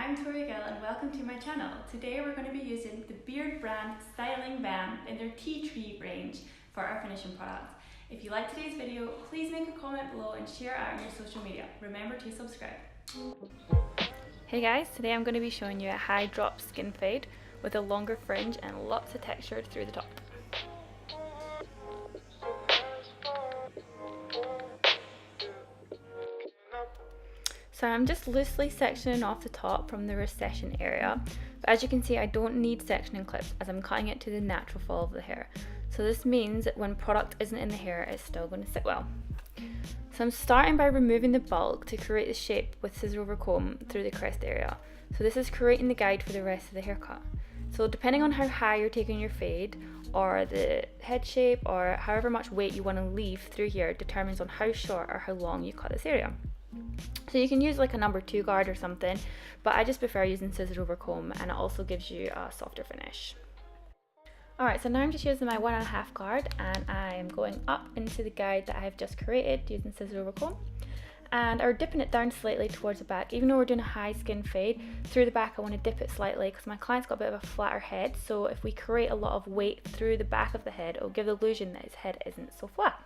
I'm Tori Gill and welcome to my channel. Today we're going to be using the Beard brand styling balm in their tea tree range for our finishing products. If you like today's video, please make a comment below and share it out on your social media. Remember to subscribe. Hey guys, today I'm going to be showing you a high drop skin fade with a longer fringe and lots of texture through the top. So I'm just loosely sectioning off the top from the recession area, but as you can see I don't need sectioning clips as I'm cutting it to the natural fall of the hair. So this means that when product isn't in the hair, it's still going to sit well. So I'm starting by removing the bulk to create the shape with scissor over comb through the crest area. So this is creating the guide for the rest of the haircut. So depending on how high you're taking your fade, or the head shape, or however much weight you want to leave through here determines on how short or how long you cut this area. So you can use like a number 2 guard or something, but I just prefer using scissor over comb and it also gives you a softer finish. Alright, so now I'm just using my 1.5 guard and I am going up into the guide that I have just created using scissor over comb. And I'm dipping it down slightly towards the back. Even though we're doing a high skin fade, through the back I want to dip it slightly because my client's got a bit of a flatter head, so if we create a lot of weight through the back of the head, it'll give the illusion that his head isn't so flat.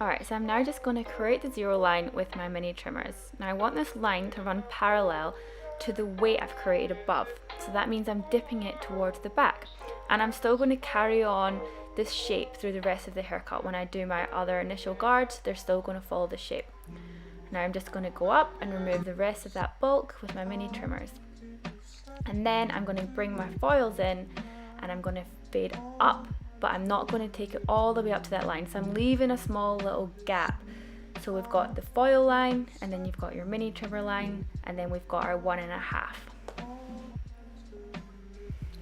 Alright, so I'm now just going to create the zero line with my mini trimmers. Now I want this line to run parallel to the weight I've created above. So that means I'm dipping it towards the back. And I'm still going to carry on this shape through the rest of the haircut. When I do my other initial guards, they're still going to follow the shape. Now I'm just going to go up and remove the rest of that bulk with my mini trimmers. And then I'm going to bring my foils in and I'm going to fade up, but I'm not going to take it all the way up to that line. So I'm leaving a small little gap. So we've got the foil line, and then you've got your mini trimmer line, and then we've got our 1.5.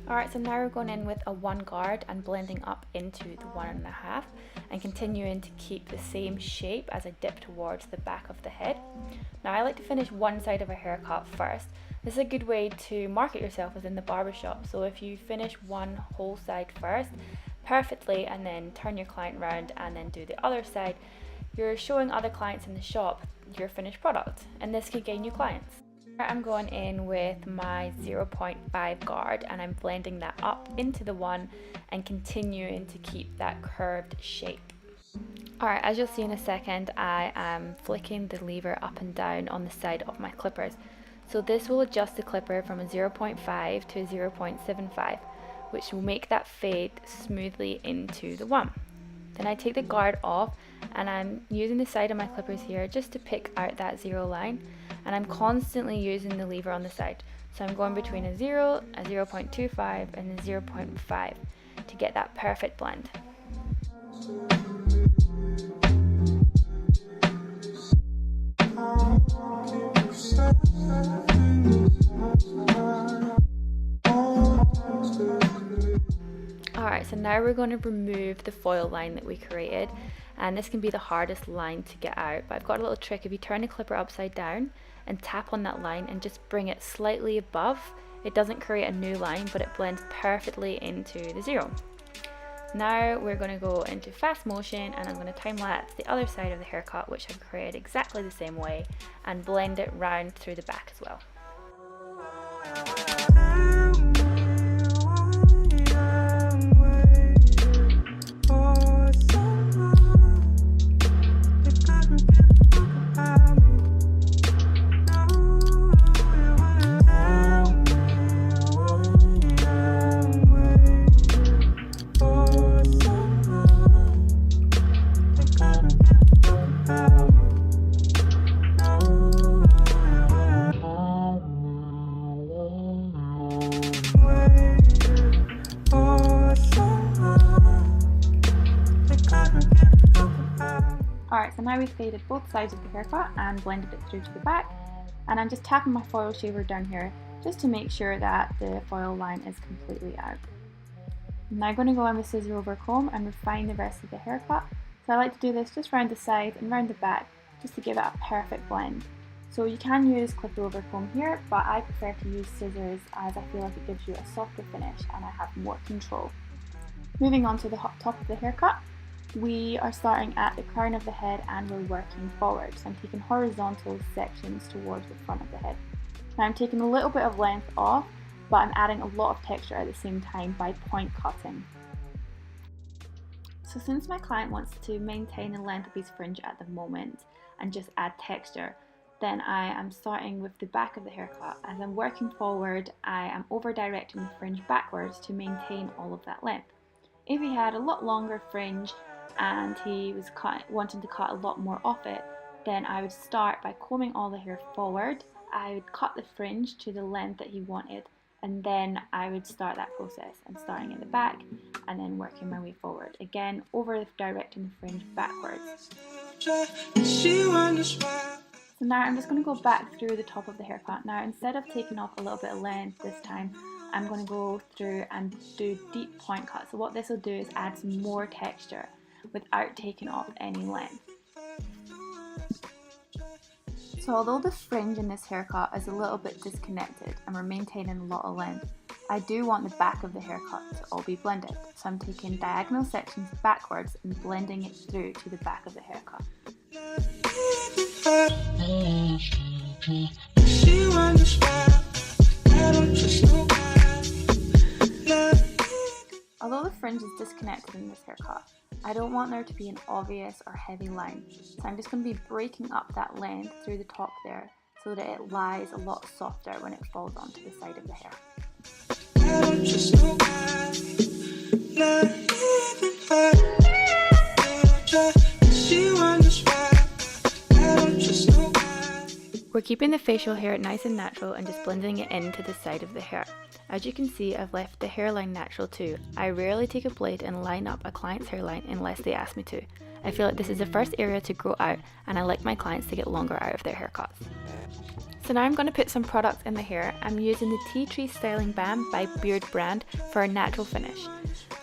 Alright, so now we're going in with a 1 guard and blending up into the 1.5 and continuing to keep the same shape as I dip towards the back of the head. Now I like to finish one side of a haircut first. This is a good way to market yourself within the barbershop. So if you finish one whole side first perfectly and then turn your client around and then do the other side, you're showing other clients in the shop your finished product, and this could gain you clients. I'm going in with my 0.5 guard and I'm blending that up into the 1 and continuing to keep that curved shape. Alright, as you'll see in a second, I am flicking the lever up and down on the side of my clippers. So this will adjust the clipper from a 0.5 to a 0.75, which will make that fade smoothly into the 1. Then I take the guard off and I'm using the side of my clippers here just to pick out that zero line, and I'm constantly using the lever on the side. So I'm going between a 0, a 0.25 and a 0.5 to get that perfect blend. Alright, so now we're going to remove the foil line that we created, and this can be the hardest line to get out, but I've got a little trick. If you turn the clipper upside down and tap on that line and just bring it slightly above, it doesn't create a new line, but it blends perfectly into the 0. Now we're going to go into fast motion and I'm going to time lapse the other side of the haircut, which I've created exactly the same way, and blend it round through the back as well. Alright, so now we've faded both sides of the haircut and blended it through to the back, and I'm just tapping my foil shaver down here just to make sure that the foil line is completely out. I'm now going to go in with scissor over comb and refine the rest of the haircut. So I like to do this just round the side and round the back just to give it a perfect blend. So you can use clip over comb here, but I prefer to use scissors as I feel like it gives you a softer finish and I have more control. Moving on to the top of the haircut, we are starting at the crown of the head and we're working forward. So I'm taking horizontal sections towards the front of the head. Now I'm taking a little bit of length off, but I'm adding a lot of texture at the same time by point cutting. So since my client wants to maintain the length of his fringe at the moment and just add texture, then I am starting with the back of the haircut. As I'm working forward, I am over directing the fringe backwards to maintain all of that length. If he had a lot longer fringe and he was wanting to cut a lot more off it, then I would start by combing all the hair forward. I would cut the fringe to the length that he wanted, and then I would start that process. I'm starting at the back and then working my way forward. Again, over directing the fringe backwards. So now I'm just going to go back through the top of the haircut. Now instead of taking off a little bit of length this time, I'm going to go through and do deep point cuts. So what this will do is add some more texture without taking off any length. So although the fringe in this haircut is a little bit disconnected and we're maintaining a lot of length, I do want the back of the haircut to all be blended. So I'm taking diagonal sections backwards and blending it through to the back of the haircut. Although the fringe is disconnected in this haircut, I don't want there to be an obvious or heavy line, so I'm just going to be breaking up that length through the top there so that it lies a lot softer when it falls onto the side of the hair. We're keeping the facial hair nice and natural and just blending it into the side of the hair. As you can see, I've left the hairline natural too. I rarely take a blade and line up a client's hairline unless they ask me to. I feel like this is the first area to grow out, and I like my clients to get longer out of their haircuts. So now I'm going to put some products in the hair. I'm using the Tea Tree Styling Balm by Beard brand for a natural finish.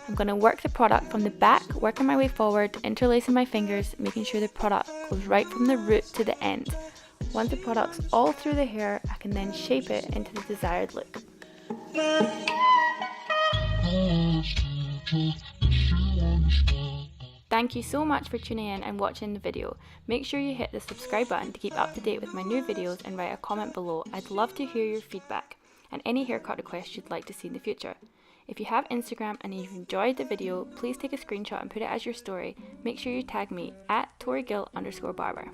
I'm going to work the product from the back, working my way forward, interlacing my fingers, making sure the product goes right from the root to the end. Once the product's all through the hair, I can then shape it into the desired look. Thank you so much for tuning in and watching the video. Make sure you hit the subscribe button to keep up to date with my new videos and write a comment below. I'd love to hear your feedback and any haircut requests you'd like to see in the future. If you have Instagram and you've enjoyed the video, please take a screenshot and put it as your story. Make sure you tag me at @ToriGill_Barber.